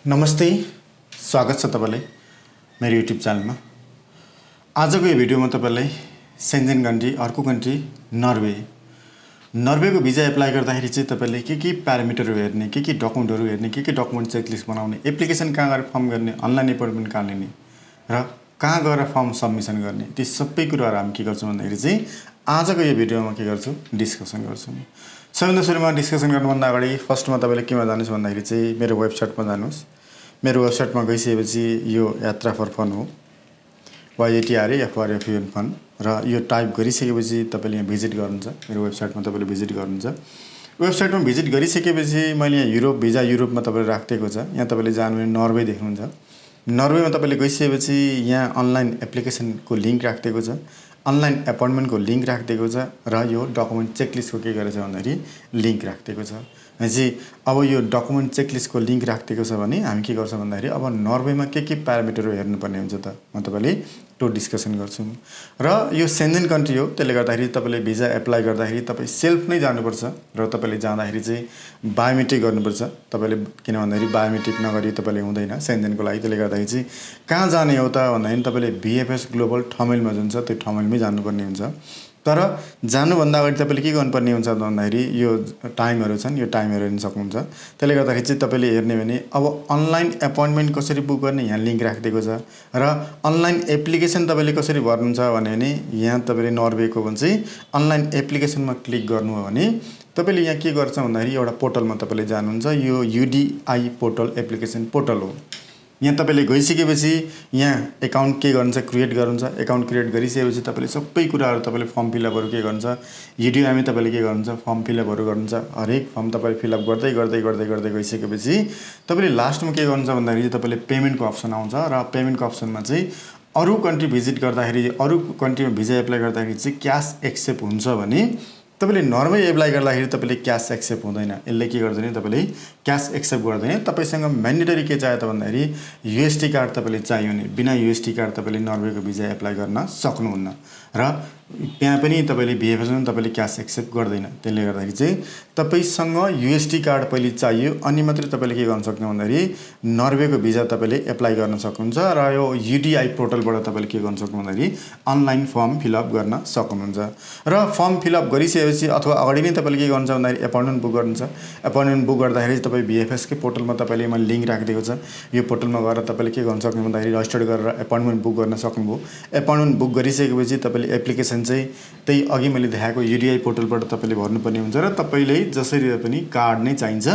नमस्ते, स्वागत छ तपाईलाई मेरो युट्युब च्यानलमा। आजको यो भिडियोमा तपाईलाई सेन्जेन कन्ट्री, अर्को कन्ट्री नर्वेको भिजा एप्लाई गर्दाखेरि चाहिँ तपाईले के प्यारामिटरहरू हेर्ने, के डकुमेन्टहरू हेर्ने, के डकुमेन्ट चेकलिस्ट बनाउने, एप्लिकेसन कहाँ गएर फर्म गर्ने, अनलाइन एपोइन्टमेन्ट कहाँ लिने र कहाँ गएर फर्म सबमिसन गर्ने, ती सबै कुराहरू हामी के गर्छौँ भन्दाखेरि चाहिँ आजको यो भिडियोमा के गर्छौँ डिस्कसन गर्छौँ। सबैभन्दा सुरुमा डिस्कसन गर्नुभन्दा अगाडि फर्स्टमा तपाईले केमा जानुहोस् भन्दाखेरि चाहिँ मेरो वेबसाइटमा जानुहोस्। मेरो वेबसाइटमा गइसकेपछि यो यात्रा फर फन हो, YATRAFRFUN फन, र यो टाइप गरिसकेपछि तपाईले यहाँ भिजिट गर्नुहुन्छ। मेरो वेबसाइटमा तपाईले भिजिट गर्नुहुन्छ। वेबसाइटमा भिजिट गरिसकेपछि मैले यहाँ युरोप भिजा युरोपमा तपाईले राखेको छ। यहाँ तपाईले जानुभयो नर्वे देख्नुहुन्छ। नर्वेमा तपाईले गइसकेपछि यहाँ अनलाइन एप्लिकेसनको लिंक राखेको छ, अनलाइन एपोइन्टमेन्टको लिंक राखेको छ र यो डकुमेन्ट चेकलिस्टको के गरेछ भन्दाखेरि लिंक राखेको छ। भनेपछि अब यो डकुमेन्ट चेकलिस्टको लिंक राखेको छ भने हामी के गर्छौँ भन्दाखेरि अब नर्वेमा के प्यारामिटरहरू हेर्नुपर्ने हुन्छ त म तपाईले त्यो डिस्कसन गर्छु। र यो सेन्जेन कन्ट्री हो, त्यसले गर्दाखेरि तपाईले भिजा एप्लाई गर्दाखेरि तपाई सेल्फ नै जानुपर्छ र तपाईले जाँदाखेरि चाहिँ बायोमेट्रिक गर्नुपर्छ। तपाईले किन भन्दाखेरि बायोमेट्रिक नगरी तपाईले हुँदैन सेन्जेनको लागि। त्यसले गर्दाखेरि चाहिँ कहाँ जाने हो त भन्दाखेरि तपाईले VFS ग्लोबल ठमेलमा जुन छ त्यो ठमेलमै जानुपर्ने हुन्छ। तर जानुभन्दा अगाडि तपाईले के गर्नुपर्ने हुन्छ भन्दाखेरि यो टाइमहरू छन्, यो टाइमहरू हेर्न सक्नुहुन्छ। त्यसले गर्दाखेरि चाहिँ तपाईले हेर्ने भने अब अनलाइन एपोइन्टमेन्ट कसरी बुक गर्ने यहाँ लिंक राखेको छ र अनलाइन एप्लिकेसन तपाईले कसरी भर्नुहुन्छ भने यहाँ तपाईले नर्वेको चाहिँ अनलाइन एप्लिकेसनमा क्लिक गर्नु हो भने तपाईले यहाँ के गर्छ भन्दाखेरि एउटा पोर्टलमा तपाईले जानुहुन्छ। यो UDI पोर्टल एप्लिकेसन पोर्टल हो। यहाँ तपाईले गइसकेपछि यहाँ एकाउन्ट के गर्नुहुन्छ क्रिएट गर्नुहुन्छ। एकाउन्ट क्रिएट गरिसकेपछि तपाईले सबै कुराहरू तपाईले फर्म फिलअपहरू के गर्नुहुन्छ UDI मै तपाईले के गर्नुहुन्छ फर्म फिलअपहरू गर्नुहुन्छ। हरेक फर्म तपाईले फिलअप गर्दै गइसकेपछि तपाईले लास्टमा के गर्नुहुन्छ भन्दाखेरि तपाईले पेमेन्टको अप्सन आउँछ र पेमेन्टको अप्सनमा चाहिँ अरु कन्ट्री भिजिट गर्दाखेरि, अरु कन्ट्रीमा भिजा एप्लाई गर्दाखेरि चाहिँ क्याश एक्सेप्ट हुन्छ भने तपाईले नर्वे एप्लाई गर्दाखेरि तपाईले क्याश एक्सेप्ट हुँदैन। यसले के गर्दैन तपाईले क्याश एक्सेप्ट गर्दैन। तपाईसँग म्यान्डेटरी के चाहियो त भन्दाखेरि USD कार्ड तपाईले चाहियो नि। बिना USD कार्ड तपाईले नर्वेको भिजा एप्लाई गर्न सक्नुहुन्न र त्यहाँ पनि तपाईले VFS मा तपाईले क्याश एक्सेप्ट गर्दैन। त्यसले गर्दाखेरि चाहिँ तपाईसँग USD कार्ड पहिले चाहियो अनि मात्रै तपाईले के गर्न सक्नु भन्दाखेरि नर्वेको भिजा तपाईले एप्लाई गर्न सक्नुहुन्छ र यो UDI पोर्टलबाट तपाईले के गर्न सक्नु भन्दाखेरि अनलाइन फर्म फिलअप गर्न सक्नुहुन्छ। र फर्म फिलअप गरिसकेपछि अथवा अगाडि नै तपाईले के गर्नुहुन्छ भन्दाखेरि एपोइन्टमेन्ट बुक गर्नुहुन्छ। एपोइन्टमेन्ट बुक गर्दाखेरि तपाई VFS कै पोर्टलमा तपाईले मैले लिंक राखेको छ। यो पोर्टलमा गएर तपाईले के गर्न सक्नु भन्दाखेरि रजिस्टर गरेर एपोइन्टमेन्ट बुक गर्न सक्नुभयो। एपोइन्टमेन्ट बुक गरिसकेपछि तपाईले एप्लिकेसन चाहिँ त्यही अघि मैले देखाएको UDI पोर्टलबाट तपाईले भर्नुपर्ने हुन्छ र तपाईले जसरी पनि कार्ड नै चाहिन्छ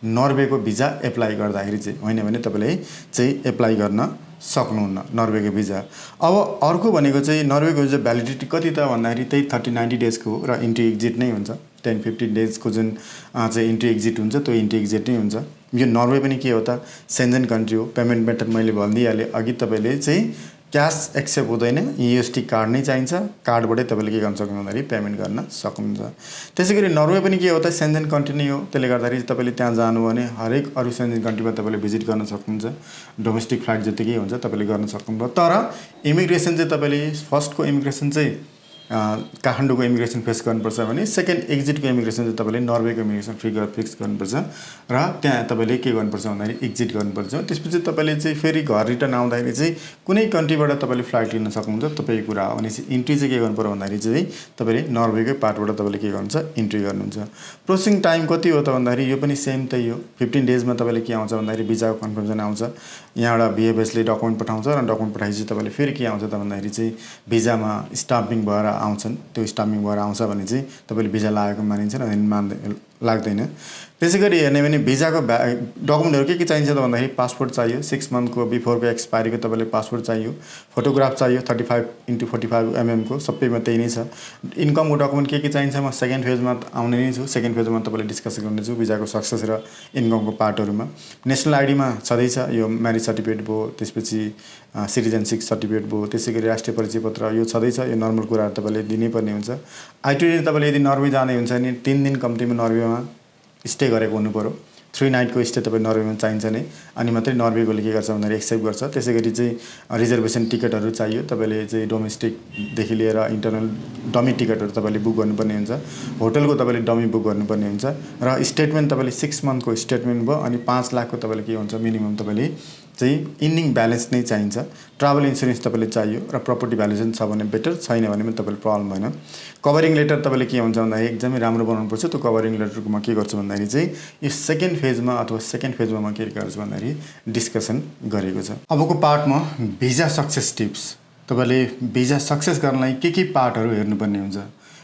नर्वेको भिजा एप्लाई गर्दाखेरि चाहिँ, हैन भने तपाईले चाहिँ एप्लाई गर्न सक्नुहुन्न नर्वेको भिजा। अब अर्को भनेको चाहिँ नर्वेको भिजा भ्यालिडिटी कति त भन्दाखेरि त्यही 30-90 डेजको हो र इन्ट्री एक्जिट नै हुन्छ। 10-15 डेजको जुन चाहिँ इन्ट्री एक्जिट हुन्छ त्यो इन्ट्री एक्जिट नै हुन्छ। यो नर्वे पनि के हो त सेन्जेन कन्ट्री हो। पेमेन्ट मेथड मैले भनिदिइहालेँ अघि, तपाईले चाहिँ क्याश एक्सेप्ट हुँदैन, USD कार्ड नै चाहिन्छ। कार्डबाटै तपाईले के गर्न सक्नुहुन्छ भन्दाखेरि पेमेन्ट गर्न सक्नुहुन्छ। त्यसैगरी नर्वे पनि के हो त सेन्जेन कन्ट्री नै हो। त्यसले गर्दाखेरि तपाईले त्यहाँ जानु भने हरेक अरु सेन्जेन कन्ट्रीमा तपाईले भिजिट गर्न सक्नुहुन्छ। डोमेस्टिक फ्लाइट जतिकै हुन्छ तपाईले गर्न सक्नुहुन्छ। तर इमिग्रेसन चाहिँ तपाईले फर्स्टको इमिग्रेसन चाहिँ काठमाडौँको इमिग्रेसन फेस गर्नुपर्छ भने सेकेन्ड एक्जिटको इमिग्रेसन चाहिँ तपाईले नर्वेको इमिग्रेसन फिक्स गर्नुपर्छ र त्यहाँ तपाईले के गर्नुपर्छ भन्दाखेरि एक्जिट गर्नुपर्छ। त्यसपछि तपाईले चाहिँ फेरि घर रिटर्न आउँदाखेरि चाहिँ कुनै कन्ट्रीबाट तपाईले फ्लाइट लिन सक्नुहुन्छ। तपाईको कुरा हो। अनि इन्ट्री चाहिँ के गर्नुपर्छ भन्दाखेरि चाहिँ तपाईले नर्वेकै पार्टबाट तपाईले के गर्नुहुन्छ इन्ट्री गर्नुहुन्छ। प्रोसेसिङ टाइम कति हो त भन्दाखेरि यो पनि सेम त्यही हो। 15 डेजमा तपाईले के आउँछ भन्दाखेरि भिजाको कन्फर्मेसन आउँछ। यहाँबाट VFS ले डकुमेन्ट पठाउँछ र डकुमेन्ट पठाएपछि तपाईले फेरि के आउँछ त भन्दाखेरि चाहिँ भिजामा स्टाम्पिङ भएर आउँछन्। त्यो स्टाम्पिङ भएर आउँछ भने चाहिँ तपाईले भिजा लागेको मानिन्छ र लाग्दैन। त्यसैगरी हेर्ने भने भिजाको डकुमेन्टहरू के चाहिन्छ त भन्दाखेरि पासपोर्ट चाहियो। 6 मन्थको बिफोरको एक्सपायरीको तपाईले पासपोर्ट चाहियो। फोटोग्राफ चाहियो 35x45 mm को, सबैमा त्यही नै छ। इन्कमको डकुमेन्ट के चाहिन्छ म सेकेन्ड फेजमा आउने नै छु। सेकेन्ड फेजमा तपाईले डिस्कस गर्नेछु भिजाको सक्सेस र इन्कमको पार्टहरुमा। नेशनल आईडीमा छँदैछ यो म्यारेज सर्टिफिकेट भयो, त्यसपछि सिटिजनशिप सर्टिफिकेट भयो, त्यसैगरी राष्ट्रिय परिचय पत्र यो छँदैछ। यो नर्मल कुराहरु तपाईले दिनै पर्ने हुन्छ। आइटिडी तपाईले यदि नर्वे जाने हुन्छ भने 3 दिन कम्तीमा नर्वेमा स्टे गरेको हुनु पर्यो। 3 नाइटको स्टे तपाईँ नर्वेमा चाहिन्छ नै अनि मात्रै नर्वेकोले के गर्छ भन्दाखेरि एक्सेप्ट गर्छ। त्यसै गरी चाहिँ रिजर्भेसन टिकटहरू चाहियो, तपाईँले चाहिँ डोमेस्टिकदेखि लिएर इन्टरनल डमी टिकटहरू तपाईँले बुक गर्नुपर्ने हुन्छ, होटलको तपाईँले डमी बुक गर्नुपर्ने हुन्छ र स्टेटमेन्ट तपाईँले 6 मन्थको स्टेटमेन्ट भयो अनि 5 लाखको तपाईँले के हुन्छ मिनिमम तपाईँले चाहिँ इन्डिङ ब्यालेन्स नै चाहिन्छ। ट्राभल इन्सुरेन्स तपाईँले चाहियो र प्रपर्टी भ्यालुएसन छ भने बेटर, छैन भने पनि तपाईँले प्रब्लम भएन। कभरिङ लेटर तपाईँले के हुन्छ भन्दाखेरि एकदमै राम्रो बनाउनुपर्छ। त्यो कभरिङ लेटरमा के गर्छु भन्दाखेरि चाहिँ यो सेकेन्ड फेजमा अथवा सेकेन्ड फेजमा म के गर्छु भन्दाखेरि डिस्कसन गरेको छ। अबको पार्टमा भिजा सक्सेस टिप्स, तपाईँले भिजा सक्सेस गर्नलाई के पार्टहरू हेर्नुपर्ने हुन्छ,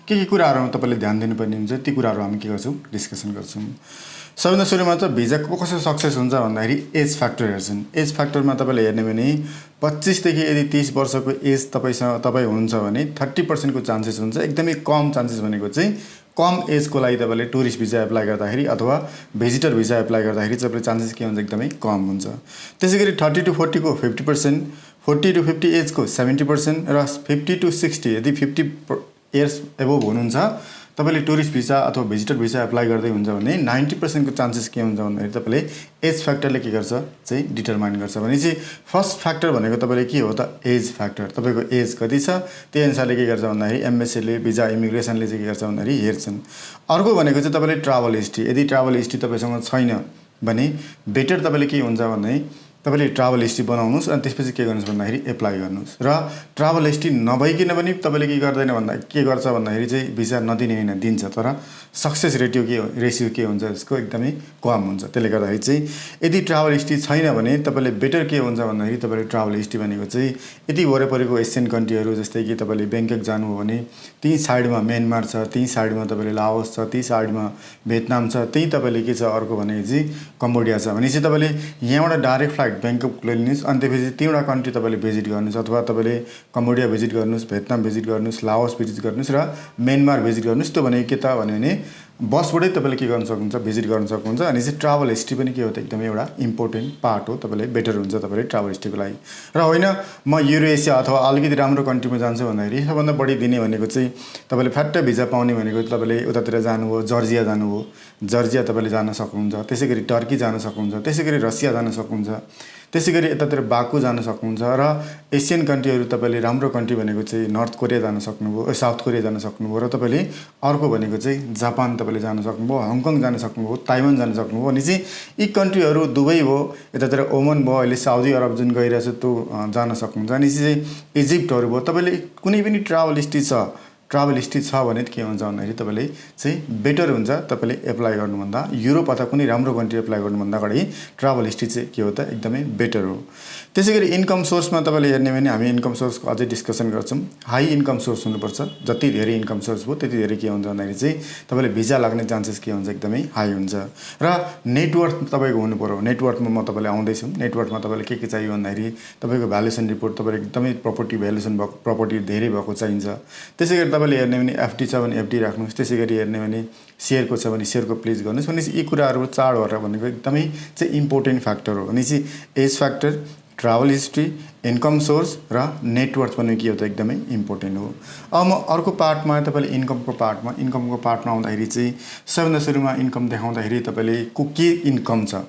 के कुराहरूमा तपाईँले ध्यान दिनुपर्ने हुन्छ, ती कुराहरू हामी के गर्छौँ डिस्कसन गर्छौँ। सबभन्दा सुरुमा त भिजा कसो सक्सेस हुन्छ भन्दाखेरि एज फ्याक्टर हेर्छन्। एज फ्याक्टरमा तपाईँले हेर्ने भने 25 देखि यदि 30 वर्षको एज तपाईँ हुनुहुन्छ भने 30% को चान्सेस हुन्छ। एकदमै कम चान्सेस भनेको चाहिँ कम एजको लागि तपाईँले टुरिस्ट भिजा एप्लाई गर्दाखेरि अथवा भिजिटर भिजा एप्लाई गर्दाखेरि तपाईँले चान्सेस के हुन्छ एकदमै कम हुन्छ। त्यसै गरी 30 to 40 को 50%, 40 to 50 एजको 70% र 50 to 60 यदि 50 इयर्स एबोभ हुनुहुन्छ तपाईँले टुरिस्ट भिजा अथवा भिजिटर भिजा एप्लाई गर्दै हुन्छ भने 90% को चान्सेस के हुन्छ भन्दाखेरि तपाईँले एज फ्याक्टरले के गर्छ चाहिँ डिटरमाइन गर्छ। भने चाहिँ फर्स्ट फ्याक्टर भनेको तपाईँले के हो त एज फ्याक्टर, तपाईँको एज कति छ त्यही अनुसारले के गर्छ भन्दाखेरि एम्बेसीले भिजा इमिग्रेसनले चाहिँ के गर्छ भन्दाखेरि हेर्छन्। अर्को भनेको चाहिँ तपाईँले ट्राभल हिस्ट्री, यदि ट्राभल हिस्ट्री तपाईँसँग छैन भने बेटर तपाईँले के हुन्छ भने तपाईँले ट्राभल हिस्ट्री बनाउनुहोस् अनि त्यसपछि के गर्नुहोस् भन्दाखेरि एप्लाई गर्नुहोस्। र ट्राभल हिस्ट्री नभइकन पनि तपाईँले के गर्दैन भन्दा के गर्छ भन्दाखेरि चाहिँ भिजा नदिने होइन, दिन्छ, तर सक्सेस रेसियो के हुन्छ यसको एकदमै कम हुन्छ। त्यसले गर्दाखेरि चाहिँ यदि ट्राभल हिस्ट्री छैन भने तपाईँले बेटर के हुन्छ भन्दाखेरि तपाईँले ट्राभल हिस्ट्री भनेको चाहिँ यदि वरिपरिको एसियन कन्ट्रीहरू जस्तै कि तपाईँले ब्याङ्कक जानु हो भने त्यही साइडमा म्यानमार छ, त्यही साइडमा तपाईँले लाओस छ, त्यही साइडमा भियतनाम छ, त्यही तपाईँले के छ अर्को भनेको चाहिँ कम्बोडिया छ भने चाहिँ तपाईँले यहाँबाट डाइरेक्ट फ्लाइट ब्याङ्कक लिनुहोस् अनि त्यसपछि तीनवटा कन्ट्री तपाईँले भिजिट गर्नुहोस् अथवा तपाईँले कम्बोडिया भिजिट गर्नुहोस्, भियतनाम भिजिट गर्नुहोस्, लाओस भिजिट गर्नुहोस् र म्यानमार भिजिट गर्नुहोस्। त्यो भनेको के त भने बसबाटै तपाईँले के गर्न सक्नुहुन्छ भिजिट गर्न सक्नुहुन्छ। अनि चाहिँ ट्राभल हिस्ट्री पनि के हो त एकदमै एउटा इम्पोर्टेन्ट पार्ट हो, तपाईँले बेटर हुन्छ तपाईँले ट्राभल हिस्ट्रीको लागि। र होइन म युरोएसिया अथवा अलिकति राम्रो कन्ट्रीमा जान्छु भन्दाखेरि सबभन्दा बढी दिने भनेको चाहिँ तपाईँले फ्याट्ट भिजा पाउने भनेको तपाईँले उतातिर जानुभयो, जर्जिया जानुभयो, जर्जिया तपाईँले जान सक्नुहुन्छ, त्यसै गरी टर्की जान सक्नुहुन्छ, त्यसै गरी रसिया जान सक्नुहुन्छ, त्यसै गरी यतातिर बाकु जान सक्नुहुन्छ र एसियन कन्ट्रीहरू तपाईँले राम्रो कन्ट्री भनेको चाहिँ नर्थ कोरिया जान सक्नुभयो, साउथ कोरिया जान सक्नुभयो र तपाईँले अर्को भनेको चाहिँ जापान तपाईँले जान सक्नुभयो, हङकङ जान सक्नुभयो, ताइवान जान सक्नुभयो। अनि चाहिँ यी कन्ट्रीहरू दुबई भयो, यतातिर ओमन भयो, अहिले साउदी अरब जुन गइरहेछ त्यो जान सक्नुहुन्छ। अनि चाहिँ इजिप्टहरू भयो, तपाईँले कुनै पनि ट्राभल हिस्ट्री छ भने के हुन्छ भन्दाखेरि तपाईँले चाहिँ बेटर हुन्छ तपाईँले एप्लाई गर्नुभन्दा युरोप अथवा कुनै राम्रो कन्ट्री एप्लाई गर्नुभन्दा अगाडि ट्राभल हिस्ट्री चाहिँ के हो त एकदमै बेटर हो। त्यसै गरी इन्कम सोर्समा तपाईँले हेर्ने भने हामी इन्कम सोर्सको अझै डिस्कसन गर्छौँ। हाई इन्कम सोर्स हुनुपर्छ, जति धेरै इन्कम सोर्स भयो त्यति धेरै के हुन्छ भन्दाखेरि चाहिँ तपाईँले भिजा लाग्ने चान्सेस के हुन्छ एकदमै हाई हुन्छ। र नेटवर्थ तपाईँको हुनु पऱ्यो। नेटवर्थमा म तपाईँलाई आउँदैछु। नेटवर्थमा तपाईँले के चाहियो भन्दाखेरि तपाईँको भ्यालुएसन रिपोर्ट तपाईँले एकदमै प्रपर्टी भ्यालुएसन भएको प्रपर्टी धेरै भएको चाहिन्छ। त्यसै गरी तपाईँले हेर्ने भने एफडी छ भने एफडी राख्नुहोस्, त्यसै गरी हेर्ने भने सेयरको छ भने सेयरको प्लेस गर्नुहोस्। भनेपछि यी कुराहरू चाडहरू भनेको एकदमै चाहिँ इम्पोर्टेन्ट फ्याक्टर हो। भनेपछि age factor, travel history, income source र नेटवर्थ पनि के हो त एकदमै इम्पोर्टेन्ट हो। अब म अर्को पार्टमा तपाईँले इन्कमको पार्टमा आउँदाखेरि चाहिँ सबभन्दा सुरुमा इन्कम देखाउँदाखेरि तपाईँले के इन्कम छ,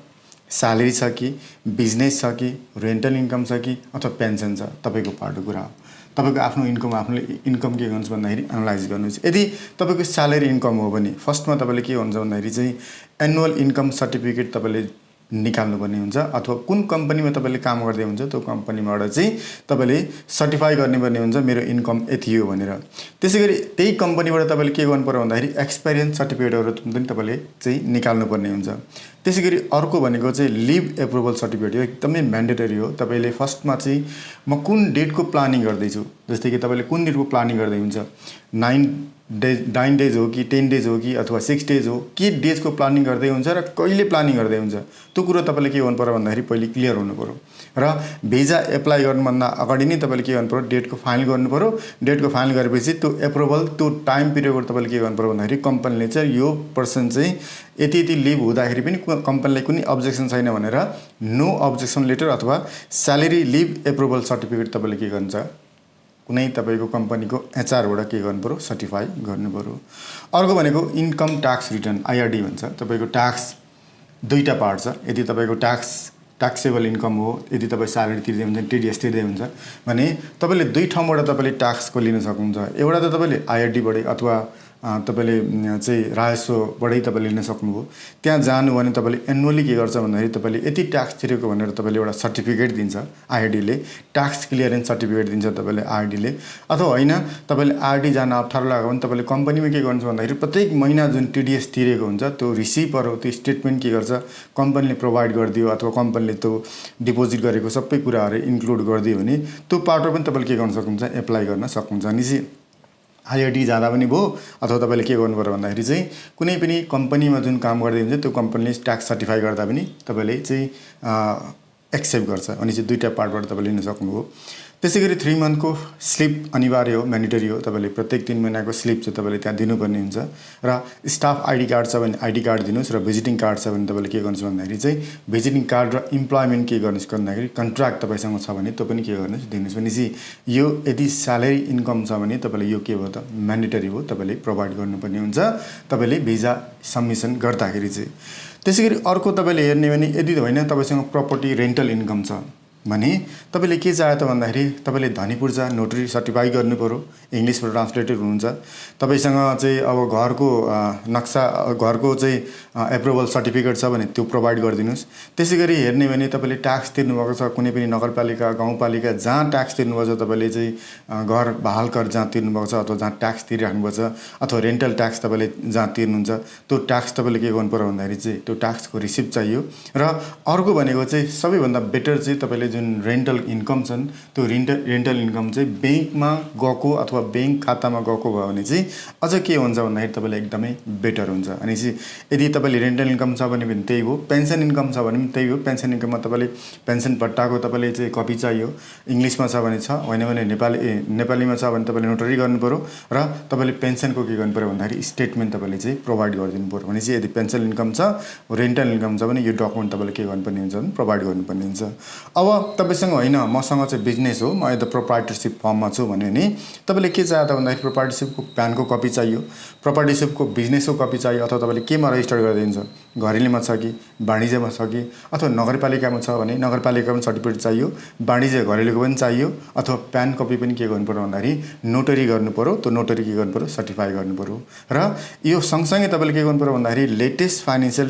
स्यालेरी छ कि, बिजनेस छ कि, रेन्टल इन्कम छ कि अथवा पेन्सन छ, तपाईँको पार्टको कुरा हो। तपाईँको आफ्नो इन्कम के गर्नुहोस् भन्दाखेरि एनालाइज गर्नुहोस्। यदि तपाईँको स्यालेरी इन्कम हो भने फर्स्टमा तपाईँले के हुन्छ भन्दाखेरि चाहिँ एनुअल इन्कम सर्टिफिकेट तपाईँले निकाल्नुपर्ने हुन्छ अथवा कुन कम्पनीमा तपाईँले काम गर्दै हुन्छ त्यो कम्पनीबाट चाहिँ तपाईँले सर्टिफाई गर्नुपर्ने हुन्छ मेरो इन्कम यति हो भनेर। त्यसै गरी त्यही कम्पनीबाट तपाईँले के गर्नु पर्यो भन्दाखेरि एक्सपिरियन्स सर्टिफिकेटहरू पनि तपाईँले चाहिँ निकाल्नुपर्ने हुन्छ। त्यसै गरी अर्को भनेको चाहिँ लिभ एप्रुभल सर्टिफिकेट हो, एकदमै म्यान्डेटरी हो। तपाईँले फर्स्टमा चाहिँ म कुन डेटको प्लानिङ गर्दैछु, जस्तै कि तपाईँले कुन डेटको प्लानिङ गर्दै हुन्छ, 9 डेज हो कि 10 डेज हो कि अथवा 6 डेज हो, के डेजको प्लानिङ गर्दै हुन्छ र कहिले प्लानिङ गर्दै हुन्छ त्यो कुरो तपाईँले के गर्नु पर्यो भन्दाखेरि पहिले क्लियर हुनु पऱ्यो। र भिजा एप्लाई गर्नुभन्दा अगाडि नै तपाईँले के गर्नु पऱ्यो, डेटको फाइनल गर्नु पऱ्यो। डेटको फाइनल गरेपछि त्यो एप्रुभल त्यो टाइम पिरियडबाट तपाईँले के गर्नु पऱ्यो भन्दाखेरि कम्पनीले चाहिँ यो पर्सन चाहिँ यति लिभ हुँदाखेरि पनि कम्पनीलाई कुनै अब्जेक्सन छैन भनेर नो अब्जेक्सन लेटर अथवा स्यालेरी लिभ एप्रुभल सर्टिफिकेट तपाईँले के गर्नुहुन्छ कुनै तपाईँको कम्पनीको एचआरबाट के गर्नु पऱ्यो सर्टिफाई गर्नु पऱ्यो। अर्को भनेको इन्कम ट्याक्स रिटर्न, आइआरडी भन्छ। तपाईँको ट्याक्स दुईटा पार्ट छ। यदि तपाईँको ट्याक्सेबल इन्कम हो, यदि तपाईँ स्यालेरी तिर्दै हुन्छ, टिडिएस तिर्दै हुन्छ भने तपाईँले दुई ठाउँबाट तपाईँले ट्याक्सको लिन सक्नुहुन्छ। एउटा त तपाईँले आइआरडीबाटै अथवा तपाईँले चाहिँ राजस्वबाटै तपाईँले लिन सक्नुभयो। त्यहाँ जानु भने तपाईँले एनुअली के गर्छ भन्दाखेरि तपाईँले यति ट्याक्स तिरेको भनेर तपाईँले एउटा सर्टिफिकेट दिन्छ आइआरडीले, ट्याक्स क्लियरेन्स सर्टिफिकेट दिन्छ तपाईँले आइआरडीले। अथवा होइन तपाईँले आइआरडी जान अप्ठ्यारो लाग्यो भने तपाईँले कम्पनीमा के गर्नुहुन्छ भन्दाखेरि प्रत्येक महिना जुन टिडिएस तिरेको हुन्छ त्यो रिसिपहरू, त्यो स्टेटमेन्ट के गर्छ कम्पनीले प्रोभाइड गरिदियो अथवा कम्पनीले त्यो डिपोजिट गरेको सबै कुराहरू इन्क्लुड गरिदियो भने त्यो पार्टमा पनि तपाईँले के गर्न सक्नुहुन्छ, एप्लाई गर्न सक्नुहुन्छ। अनि चाहिँ आइआरडी जाँदा पनि भयो अथवा तपाईँले के गर्नु पर्यो भन्दाखेरि चाहिँ कुनै पनि कम्पनीमा जुन काम गर्दै हुन्छ त्यो कम्पनीले ट्याक्स सर्टिफाई गर्दा पनि तपाईँले चाहिँ एक्सेप्ट गर्छ। अनि चाहिँ दुईटा पार्टबाट तपाईँले लिन सक्नुभयो। त्यसै गरी 3 मन्थको स्लिप अनिवार्य हो, म्यान्डेटरी हो। तपाईँले प्रत्येक 3 महिनाको स्लिप चाहिँ तपाईँले त्यहाँ दिनुपर्ने हुन्छ। र स्टाफ आइडी कार्ड छ भने आइडी कार्ड दिनुहोस्, र भिजिटिङ कार्ड छ भने तपाईँले के गर्नुहोस् भन्दाखेरि चाहिँ भिजिटिङ कार्ड र इम्प्लोइमेन्ट के गर्नुहोस् भन्दाखेरि कन्ट्र्याक्ट तपाईँसँग छ भने त्यो पनि के गर्नुहोस्, दिनुहोस्। भनेपछि यो यदि स्यालेरी इन्कम छ भने तपाईँले यो के भयो त म्यान्डेटरी हो, तपाईँले प्रोभाइड गर्नुपर्ने हुन्छ तपाईँले भिजा सबमिसन गर्दाखेरि चाहिँ। त्यसै गरी अर्को तपाईँले हेर्ने भने यदि होइन तपाईँसँग प्रपर्टी रेन्टल इन्कम छ भने तपाईँले के चाह्यो त भन्दाखेरि तपाईँले धनी पूर्जा नोटरी सर्टिफाई गर्नु पर्यो, इङ्ग्लिसबाट ट्रान्सलेटेड हुनुहुन्छ। तपाईँसँग चाहिँ अब घरको नक्सा, घरको चाहिँ एप्रुभल सर्टिफिकेट छ भने त्यो प्रोभाइड गरिदिनुहोस्। त्यसै गरी हेर्ने भने तपाईँले ट्याक्स तिर्नुभएको छ कुनै पनि नगरपालिका, गाउँपालिका जहाँ ट्याक्स तिर्नुभएको छ, तपाईँले चाहिँ घर बहाल कर जहाँ तिर्नुभएको छ अथवा जहाँ ट्याक्स तिरिराख्नुभएको छ अथवा रेन्टल ट्याक्स तपाईँले जहाँ तिर्नुहुन्छ त्यो ट्याक्स तपाईँले के गर्नु पर्यो भन्दाखेरि चाहिँ त्यो ट्याक्सको रिसिप्ट चाहियो। र अर्को भनेको चाहिँ सबैभन्दा बेटर चाहिँ तपाईँले जुन रेन्टल इन्कम छन् त्यो रेन्टल इन्कम चाहिँ ब्याङ्कमा गएको अथवा ब्याङ्क खातामा गएको भयो भने चाहिँ अझ के हुन्छ भन्दाखेरि तपाईँलाई एकदमै बेटर हुन्छ। अनि चाहिँ यदि तपाईँले रेन्टल इन्कम छ भने पनि त्यही हो, पेन्सन इन्कम छ भने पनि त्यही हो। पेन्सन इन्कममा तपाईँले पेन्सन पट्टाको तपाईँले चाहिँ कपी चाहियो, इङ्ग्लिसमा छ भने छ, होइन भने नेपालीमा छ भने तपाईँले नोटरी गर्नु पऱ्यो। र तपाईँले पेन्सनको के गर्नु पऱ्यो भन्दाखेरि स्टेटमेन्ट तपाईँले चाहिँ प्रोभाइड गरिदिनु पऱ्यो। भनेपछि यदि पेन्सन इन्कम छ, रेन्टल इन्कम छ भने यो डकुमेन्ट तपाईँले के गर्नुपर्ने हुन्छ भने प्रोभाइड गर्नुपर्ने हुन्छ। अब तपाईँसँग होइन मसँग चाहिँ बिजनेस हो, म यता प्रोप्राइटरसिप फर्ममा छु भने नि तपाईँले के चाहियो त भन्दाखेरि प्रोप्राइटरसिपको प्यानको कपी चाहियो, प्रोप्राइटरसिपको बिजनेसको कपी चाहियो। अथवा तपाईँले केमा रजिस्टर गरिदिन्छ, घरेलुमा छ कि वाणिज्यमा छ कि, अथवा नगरपालिकामा छ भने नगरपालिकामा सर्टिफिकेट चाहियो, वाणिज्य घरेलुको पनि चाहियो। अथवा प्यान कपी पनि के गर्नु पर्यो भन्दाखेरि नोटरी गर्नु पऱ्यो, त्यो नोटरी के गर्नु पऱ्यो, सर्टिफाई गर्नु पऱ्यो। र यो सँगसँगै तपाईँले के गर्नु पऱ्यो भन्दाखेरि लेटेस्ट फाइनेन्सियल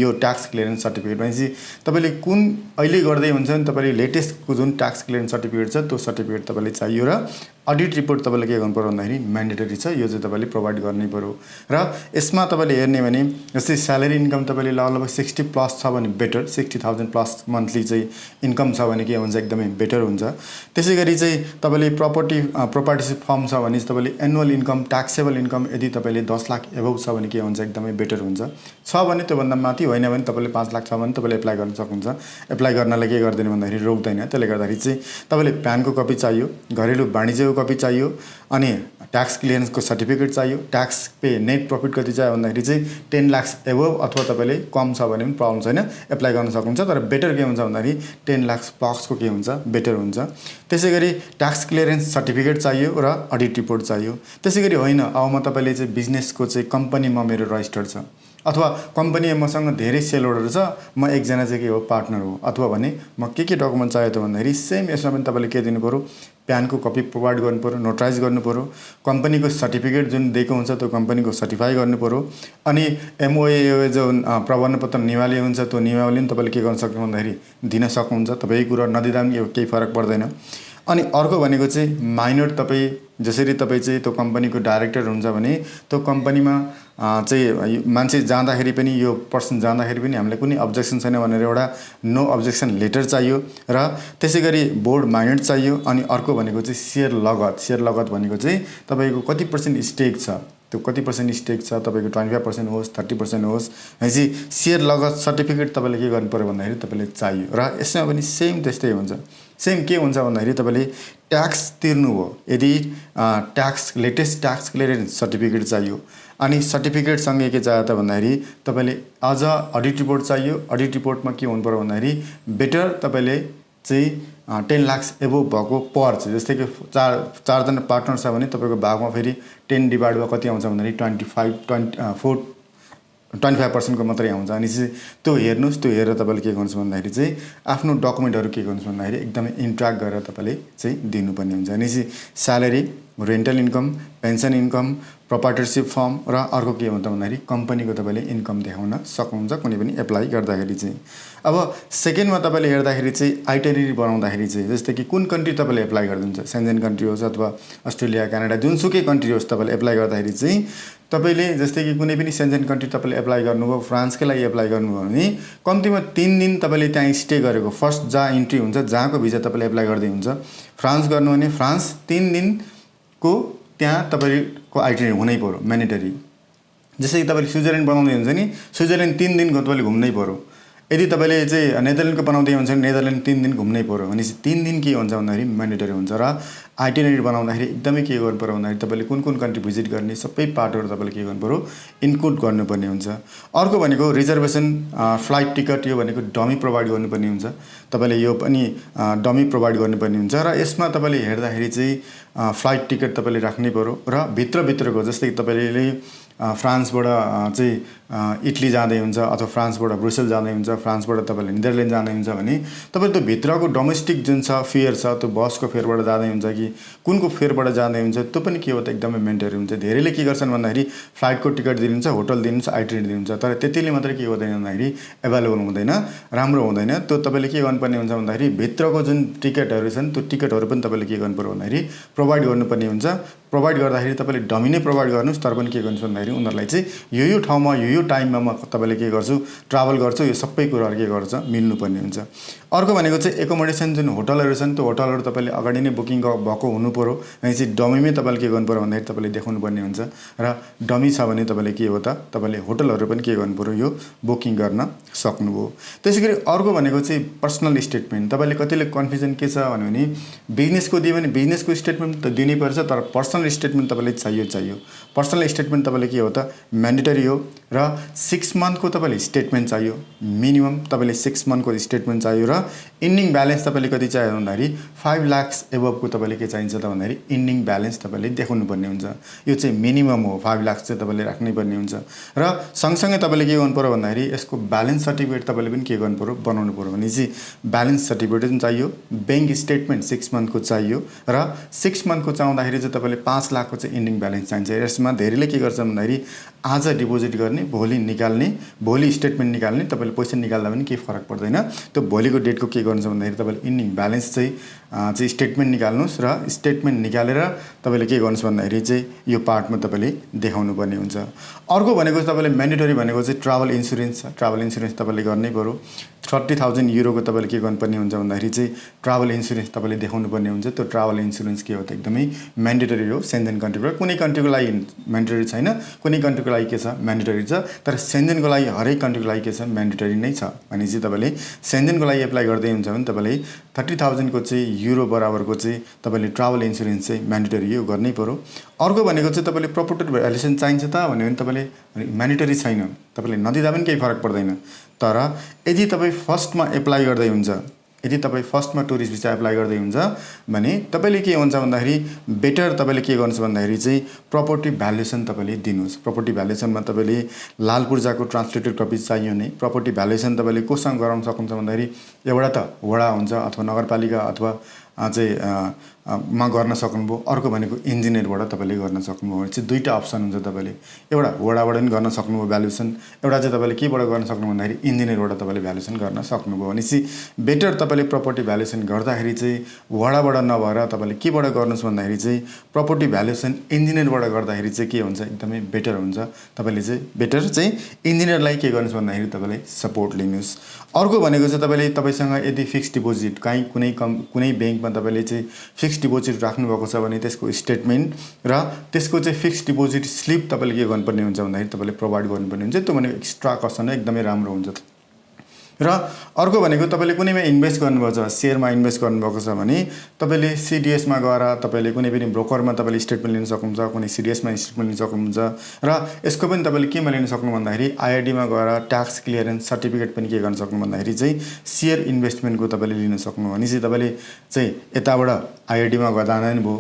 यो ट्याक्स क्लियरेन्स सर्टिफिकेट भनेपछि तपाईँले कुन अहिले गर्दै हुन्छ भने तपाईँले लेटेस्टको जुन ट्याक्स क्लियरेन्स सर्टिफिकेट छ त्यो सर्टिफिकेट तपाईँले चाहियो। र अडिट रिपोर्ट तपाईँले के गर्नु पर्यो भन्दाखेरि म्यान्डेटरी छ, यो चाहिँ तपाईँले प्रोभाइड गर्नै पऱ्यो। र यसमा तपाईँले हेर्ने भने जस्तै स्यालेरी इन्कम तपाईँले लगभग 60+ छ भने बेटर, 60,000+ मन्थली चाहिँ इन्कम छ भने के हुन्छ एकदमै बेटर हुन्छ। त्यसै गरी चाहिँ तपाईँले प्रोपर्टिसिप फर्म छ भने तपाईँले एनुअल इन्कम ट्याक्सेबल इन्कम यदि तपाईँले 10 लाख एबभ छ भने के हुन्छ एकदमै बेटर हुन्छ। छ भने त्योभन्दा माथि, होइन भने तपाईँले 5 लाख छ भने तपाईँले एप्लाई गर्न सक्नुहुन्छ। एप्लाई गर्नलाई के गर्दैन भन्दाखेरि रोक्दैन। त्यसले गर्दाखेरि चाहिँ तपाईँले प्यानको कपी चाहियो, घरेलु वाणिज्यको कपी चाहियो, अनि ट्याक्स क्लियरेन्सको सर्टिफिकेट चाहियो। ट्याक्स पे नेट प्रफिट कति चाहियो भन्दाखेरि चाहिँ 10 लाख एबभ अथवा तपाईँले कम छ भने पनि प्रब्लम छैन, एप्लाई गर्न सक्नुहुन्छ। तर बेटर के हुन्छ भन्दाखेरि 10 लाख प्लसको के हुन्छ, बेटर हुन्छ। त्यसै गरी ट्याक्स क्लियरेन्स सर्टिफिकेट चाहियो र अडिट रिपोर्ट चाहियो। त्यसै गरी होइन अब म तपाईँले चाहिँ बिजनेसको चाहिँ कम्पनीमा मेरो रजिस्टर छ अथवा कम्पनी मसँग धेरै सेल होल्डर छ, म एकजना चाहिँ के हो पार्टनर हो, अथवा भने म के डकुमेन्ट चाहियो त भन्दाखेरि सेम यसमा पनि तपाईँले के दिनु पऱ्यो, प्यानको कपी प्रोभाइड गर्नु पऱ्यो, नोटराइज गर्नु पऱ्यो, कम्पनीको सर्टिफिकेट जुन दिएको हुन्छ त्यो कम्पनीको सर्टिफाई गर्नु पऱ्यो। अनि एमओए जुन प्रमाणपत्र निवाली हुन्छ त्यो निवाली पनि तपाईँले के गर्न सक्नु भन्दाखेरि दिन सक्नुहुन्छ। तपाईँ कुरा नदिँदा पनि केही फरक पर्दैन। अनि अर्को भनेको चाहिँ माइनर, तपाईँ जसरी तपाईँ चाहिँ त्यो कम्पनीको डाइरेक्टर हुन्छ भने त्यो कम्पनीमा चाहिँ मान्छे जाँदाखेरि पनि यो पर्सन जाँदाखेरि पनि हामीलाई कुनै अब्जेक्सन छैन भनेर एउटा नो अब्जेक्सन लेटर चाहियो। र त्यसै गरी बोर्ड माइनर चाहियो। अनि अर्को भनेको चाहिँ सेयर लगत भनेको चाहिँ तपाईँको कति % स्टेक छ, त्यो कति % स्टेक छ, तपाईँको 25% होस् 30% होस् भनेपछि सेयर लगत सर्टिफिकेट तपाईँले के गर्नु पऱ्यो भन्दाखेरि तपाईँले चाहियो। र यसमा पनि सेम त्यस्तै हुन्छ। सेम के हुन्छ भन्दाखेरि तपाईँले ट्याक्स तिर्नुभयो, यदि लेटेस्ट ट्याक्स क्लियरेन्स सर्टिफिकेट चाहियो। अनि सर्टिफिकेटसँगै के चाहियो त भन्दाखेरि तपाईँले अझ अडिट रिपोर्ट चाहियो। अडिट रिपोर्टमा के हुनु पर्यो भन्दाखेरि बेटर तपाईँले चाहिँ 10 लाख एबभ भएको पर चाहिँ, जस्तै कि चारजना पार्टनर छ भने तपाईँको भागमा फेरि 10 डिभाइड भयो कति आउँछ भन्दाखेरि 25% को मात्रै आउँछ। अनि चाहिँ त्यो हेर्नुहोस्, त्यो हेरेर तपाईँले के गर्नुहोस् भन्दाखेरि चाहिँ आफ्नो डकुमेन्टहरू के गर्नुहोस् भन्दाखेरि एकदमै इन्ट्र्याक्ट गरेर तपाईँले चाहिँ दिनुपर्ने हुन्छ। अनि चाहिँ salary, rental income, pension income, proprietorship firm र अर्को के हुन्छ भन्दाखेरि कम्पनीको तपाईँले इन्कम देखाउन सक्नुहुन्छ कुनै पनि एप्लाई गर्दाखेरि चाहिँ। अब सेकेन्डमा तपाईँले हेर्दाखेरि चाहिँ आइटेनरी बनाउँदाखेरि चाहिँ जस्तै कि कुन कन्ट्री तपाईँले एप्लाई गरिदिन्छ, सेन्जेन कन्ट्री होस् अथवा अस्ट्रेलिया, क्यानाडा, जुनसुकै कन्ट्री होस् तपाईँले एप्लाई गर्दाखेरि चाहिँ तपाईँले जस्तै कि कुनै पनि सेन्जेन कन्ट्री तपाईँले एप्लाई गर्नुभयो, फ्रान्सकै लागि एप्लाई गर्नुभयो भने कम्तीमा 3 दिन तपाईँले त्यहाँ स्टे गरेको फर्स्ट जहाँ इन्ट्री हुन्छ, जहाँको भिजा तपाईँले एप्लाई गर्दै हुन्छ। फ्रान्स गर्नु भने फ्रान्स 3 दिनको त्यहाँ तपाईँको आइटेनरी हुनै पर्यो, म्यान्डेटरी। जस्तै कि तपाईँले स्विजरल्यान्ड बनाउँदै हुन्छ नि, स्विजरल्यान्ड 3 दिनको तपाईँले घुम्नै पर्यो। यदि तपाईँले चाहिँ नेदरल्यान्डको बनाउँदै हुन्छ भने नेदरल्यान्ड 3 दिन घुम्नै पर्यो। भनेपछि 3 दिन के हुन्छ भन्दाखेरि म्यान्डेटरी हुन्छ। र आइटेनरी बनाउँदाखेरि एकदमै के गर्नु पर्यो भन्दाखेरि तपाईँले कुन कुन कन्ट्री भिजिट गर्ने सबै पार्टहरू तपाईँले के गर्नु पर्यो, इन्क्लुड गर्नुपर्ने हुन्छ। अर्को भनेको रिजर्भेसन, फ्लाइट टिकट, यो भनेको डमी प्रोभाइड गर्नुपर्ने हुन्छ। तपाईँले यो पनि डमी प्रोभाइड गर्नुपर्ने हुन्छ। र यसमा तपाईँले हेर्दाखेरि चाहिँ फ्लाइट टिकट तपाईँले राख्नै पर्यो। र भित्रको जस्तै कि तपाईँले फ्रान्सबाट चाहिँ इटली जाँदै हुन्छ अथवा फ्रान्सबाट ब्रुसेल जाँदै हुन्छ, फ्रान्सबाट तपाईँले नेदरल्यान्ड जाँदै हुन्छ भने तपाईँले त्यो भित्रको डोमेस्टिक जुन छ फेयर छ, त्यो बसको फेयरबाट जाँदै हुन्छ कि कुनको फेयरबाट जाँदै हुन्छ, त्यो पनि के हो त एकदमै मेन्टेरी हुन्छ। धेरैले के गर्छन् भन्दाखेरि फ्लाइटको टिकट दिनुहुन्छ, होटल दिनुहुन्छ, आइटेनरी दिनुहुन्छ, तर त्यतिले मात्रै के हुँदैन भन्दाखेरि एभाइलेबल हुँदैन, राम्रो हुँदैन। त्यो तपाईँले के गर्नुपर्ने हुन्छ भन्दाखेरि भित्रको जुन टिकटहरू छन् त्यो टिकटहरू पनि तपाईँले के गर्नु पर्यो भन्दाखेरि प्रोभाइड गर्नुपर्ने हुन्छ। प्रोभाइड गर्दाखेरि तपाईँले डमी नै प्रोभाइड गर्नुहोस्, तर पनि के गर्नुहोस् भन्दाखेरि उनीहरूलाई चाहिँ यो ठाउँमा यो टाइममा म तपाईँले के गर्छु, ट्राभल गर्छु, यो सबै कुराहरू के गर्छ मिल्नुपर्ने हुन्छ। अर्को भनेको चाहिँ एकोमोडेसन, जुन होटलहरू छन् त्यो होटलहरू तपाईँले अगाडि नै बुकिङ भएको हुनु पर्यो। अनि चाहिँ डमीमै तपाईँले के गर्नु पर्यो भन्दाखेरि तपाईँले देखाउनु पर्ने हुन्छ। र डमी छ भने तपाईँले के हो त, तपाईँले होटलहरू पनि के गर्नु पर्यो, यो बुकिङ गर्न सक्नुभयो। त्यसै गरी अर्को भनेको चाहिँ पर्सनल स्टेटमेन्ट। तपाईँले कतिले कन्फ्युजन के छ भने बिजनेसको दियो भने बिजनेसको स्टेटमेन्ट त दिनै पर्छ, तर पर्सनल स्टेटमेन्ट तपाईँले चाहियो। पर्सनल स्टेटमेन्ट तपाईँले के हो त म्यान्डेटरी हो। र 6 मन्थको तपाईँले स्टेटमेन्ट चाहियो, मिनिमम तपाईँले 6 मन्थको स्टेटमेन्ट चाहियो। र इन्डिङ ब्यालेन्स तपाईँले कति चाहियो भन्दाखेरि 5 लाख एबभको तपाईँले के चाहिन्छ त भन्दाखेरि इन्डिङ ब्यालेन्स तपाईँले देखाउनु पर्ने हुन्छ। यो चाहिँ मिनिमम हो, 5 लाख चाहिँ तपाईँले राख्नै पर्ने हुन्छ। र सँगसँगै तपाईँले के गर्नु पर्यो भन्दाखेरि यसको ब्यालेन्स सर्टिफिकेट तपाईँले पनि के गर्नु पर्यो, बनाउनु पर्यो। भनेपछि ब्यालेन्स सर्टिफिकेट पनि चाहियो, ब्याङ्क स्टेटमेन्ट 6 मन्थको चाहियो। र 6 मन्थको चाउँदाखेरि चाहिँ तपाईँले 5 लाखको चाहिँ इन्डिङ ब्यालेन्स चाहिन्छ। यसमा धेरैले के गर्छ भन्दाखेरि आज डिपोजिट गर्ने, भोलि निकाल्ने, भोलि स्टेटमेन्ट निकाल्ने, तपाईँले पैसा निकाल्दा पनि केही फरक पर्दैन। त्यो भोलिको डेटको के गर्नुहुन्छ भन्दाखेरि तपाईँले इन्डिङ ब्यालेन्स चाहिँ स्टेटमेन्ट निकाल्नुहोस्। र स्टेटमेन्ट निकालेर तपाईँले के गर्नुहोस् भन्दाखेरि चाहिँ यो पार्टमा तपाईँले देखाउनु पर्ने हुन्छ। अर्को भनेको तपाईँले म्यान्डेटरी भनेको चाहिँ ट्राभल इन्सुरेन्स छ। ट्राभल इन्सुरेन्स तपाईँले गर्नै पर्यो। 30,000 युरोको तपाईँले के गर्नुपर्ने हुन्छ भन्दाखेरि चाहिँ ट्राभल इन्सुरेन्स तपाईँले देखाउनु पर्ने हुन्छ। त्यो ट्राभल इन्सुरेन्स के हो त एकदमै म्यान्डेटरी हो। सेन्जेन कन्ट्रीबाट कुनै कन्ट्रीको लागि म्यान्डेटरी छैन, कुनै कन्ट्रीको लागि के छ म्यान्डेटरी छ, तर सेन्जेनको लागि हरेक कन्ट्रीको लागि के छ म्यान्डेटरी नै छ। भनेपछि तपाईँले सेन्जेनको लागि एप्लाई गर्दै हुन्छ भने तपाईँले 30,000 को चाहिँ युरो बराबरको चाहिँ तपाईँले ट्राभल इन्सुरेन्स चाहिँ म्यान्डेटरी यो गर्नै पर्यो। अर्को भनेको चाहिँ तपाईँले प्रोपर्टी भ्यालुएसन चाहिन्छ त भन्यो भने तपाईँले म्यान्डेटरी छैन, तपाईँले नदिँदा पनि केही फरक पर्दैन। तर यदि तपाईँ फर्स्टमा एप्लाई गर्दै हुन्छ, यदि तपाईँ फर्स्टमा टुरिस्ट भिसा एप्लाई गर्दै हुन्छ भने तपाईँले के हुन्छ भन्दाखेरि बेटर तपाईँले के गर्नुहोस् भन्दाखेरि चाहिँ प्रपर्टी भ्यालुएसन तपाईँले दिनुहोस्। प्रपर्टी भ्यालुएसनमा तपाईँले लाल पूर्जाको ट्रान्सलेटेड कपी चाहियो नै। प्रपर्टी भ्यालुएसन तपाईँले कोसँग गराउन सक्नुहुन्छ भन्दाखेरि एउटा त वडा हुन्छ अथवा नगरपालिका अथवा चाहिँ मा गर्न सक्नुभयो। अर्को भनेको इन्जिनियरबाट तपाईँले गर्न सक्नुभयो भने चाहिँ दुईवटा अप्सन हुन्छ। तपाईँले एउटा वडाबाट पनि गर्न सक्नुभयो भ्यालुएसन, एउटा चाहिँ तपाईँले केबाट गर्न सक्नु भन्दाखेरि इन्जिनियरबाट तपाईँले भ्यालुएसन गर्न सक्नुभयो। भनेपछि बेटर तपाईँले प्रपर्टी भ्यालुएसन गर्दाखेरि चाहिँ वडाबाट नभएर तपाईँले केबाट गर्नुहोस् भन्दाखेरि चाहिँ प्रपर्टी भ्यालुएसन इन्जिनियरबाट गर्दाखेरि चाहिँ के हुन्छ एकदमै बेटर हुन्छ। तपाईँले चाहिँ बेटर चाहिँ इन्जिनियरलाई के गर्नुहोस् भन्दाखेरि तपाईँले सपोर्ट लिनुहोस्। अर्को भनेको चाहिँ तपाईँसँग यदि फिक्स डिपोजिट कुनै ब्याङ्कमा तपाईँले चाहिँ फिक्स डिपोजिट राख्नुभएको छ भने त्यसको स्टेटमेन्ट र त्यसको चाहिँ फिक्स डिपोजिट स्लिप तपाईँले के गर्नुपर्ने हुन्छ भन्दाखेरि तपाईँले प्रोभाइड गर्नुपर्ने हुन्छ। त्यो भनेको एक्स्ट्रा कस्ट नै एकदमै राम्रो हुन्छ। र अर्को भनेको तपाईँले कुनैमा इन्भेस्ट गर्नुभएको छ, सेयरमा इन्भेस्ट गर्नुभएको छ भने तपाईँले सिडिएसमा गएर तपाईँले कुनै पनि ब्रोकरमा तपाईँले स्टेटमेन्ट लिन सक्नुहुन्छ, कुनै सिडिएसमा स्टेटमेन्ट लिन सक्नुहुन्छ। र यसको पनि तपाईँले केमा लिन सक्नु भन्दाखेरि आइआरडीमा गएर ट्याक्स क्लियरेन्स सर्टिफिकेट पनि के गर्न सक्नु भन्दाखेरि चाहिँ सेयर इन्भेस्टमेन्टको तपाईँले लिन सक्नु। भनेपछि तपाईँले चाहिँ यताबाट आइआरडीमा जाँदा पनि भयो,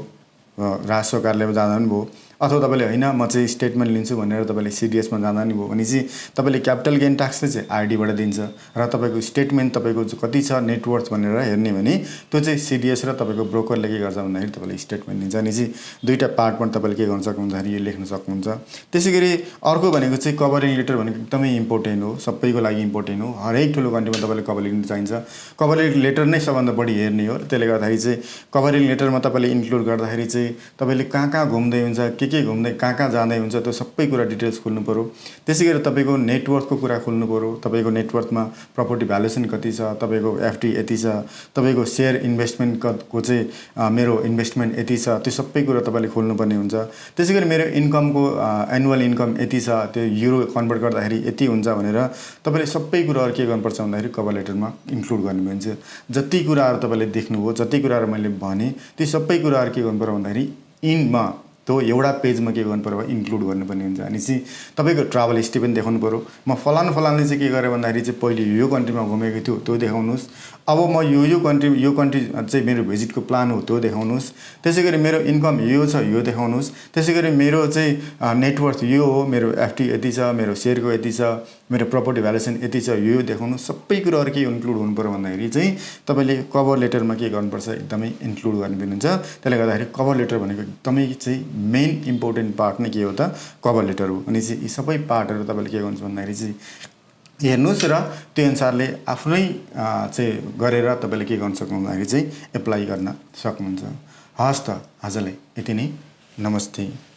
राजस्व कार्यालयमा जाँदा पनि भयो, अथवा तपाईँले होइन म चाहिँ स्टेटमेन्ट लिन्छु भनेर तपाईँले सिडिएसमा जाँदा नि भयो भने चाहिँ तपाईँले क्यापिटल गेन ट्याक्सले चाहिँ आरडीबाट दिन्छ र तपाईँको स्टेटमेन्ट तपाईँको कति छ नेटवर्थ भनेर हेर्ने भने त्यो चाहिँ सिडिएस र तपाईँको ब्रोकरले के गर्छ भन्दाखेरि तपाईँले स्टेटमेन्ट दिन्छ अनि चाहिँ दुईवटा पार्टमा तपाईँले के गर्न सक्नुहुन्छ भन्दाखेरि यो लेख्न सक्नुहुन्छ। त्यसै गरी अर्को भनेको चाहिँ कभरिङ लेटर भनेको एकदमै इम्पोर्टेन्ट हो, सबैको लागि इम्पोर्टेन्ट हो। हरेक ठुलो कन्ट्रीमा तपाईँले कभरिङ चाहिन्छ, कभरिङ लेटर नै सबभन्दा बढी हेर्ने हो। त्यसले गर्दाखेरि चाहिँ कभरिङ लेटरमा तपाईँले इन्क्लुड गर्दाखेरि चाहिँ तपाईँले कहाँ कहाँ घुम्दै हुन्छ, के घुम्दै कहाँ जाँदै हुन्छ त्यो सबै कुरा डिटेल्स खोल्नु पऱ्यो। त्यसै गरी तपाईँको नेटवर्थको कुरा खोल्नु पऱ्यो, तपाईँको नेटवर्थमा प्रपर्टी भ्यालुएसन कति छ, तपाईँको एफडी यति छ, तपाईँको सेयर इन्भेस्टमेन्टको चाहिँ मेरो इन्भेस्टमेन्ट यति छ, त्यो सबै कुरा तपाईँले खोल्नुपर्ने हुन्छ। त्यसै गरी मेरो इन्कमको एनुअल इन्कम यति छ, त्यो युरो कन्भर्ट गर्दाखेरि यति हुन्छ भनेर तपाईँले सबै कुराहरू के गर्नुपर्छ भन्दाखेरि कभर लेटरमा इन्क्लुड गर्नुहुन्छ। जति कुराहरू तपाईँले देख्नुभयो, जति कुराहरू मैले भने ती सबै कुराहरू के गर्नु पर्यो भन्दाखेरि इनमा त्यो एउटा पेजमा के गर्नु पर्यो इन्क्लुड गर्नुपर्ने हुन्छ। अनि चाहिँ तपाईँको ट्राभल हिस्ट्री पनि देखाउनु पऱ्यो। म फलानले चाहिँ के गरेँ भन्दाखेरि चाहिँ पहिले यो कन्ट्रीमा घुमेको थियो त्यो देखाउनुहोस्, अब म यो कन्ट्री चाहिँ मेरो भिजिटको प्लान हो त्यो देखाउनुहोस्। त्यसै गरी मेरो इन्कम यो छ यो देखाउनुहोस्। त्यसै गरी मेरो चाहिँ नेटवर्थ यो हो, मेरो एफडी यति छ, मेरो सेयरको यति छ, मेरो प्रपर्टी भ्यालुएसन यति छ, यो देखाउनुहोस्। सबै कुराहरू के इन्क्लुड हुनु पऱ्यो भन्दाखेरि चाहिँ तपाईँले कभर लेटरमा के गर्नुपर्छ एकदमै इन्क्लुड गर्नुपर्ने हुन्छ। त्यसले गर्दाखेरि कभर लेटर भनेको एकदमै चाहिँ मेन इम्पोर्टेन्ट पार्ट नै के हो त कभर लेटर हो। अनि चाहिँ यी सबै पार्टहरू तपाईँले के गर्नुहुन्छ भन्दाखेरि चाहिँ हेर्नुहोस् र त्यो अनुसारले आफ्नै चाहिँ गरेर तपाईँले के गर्न सक्नुहुन्छ भन्दाखेरि चाहिँ एप्लाई गर्न सक्नुहुन्छ। हस् त आजलाई यति नै, नमस्ते।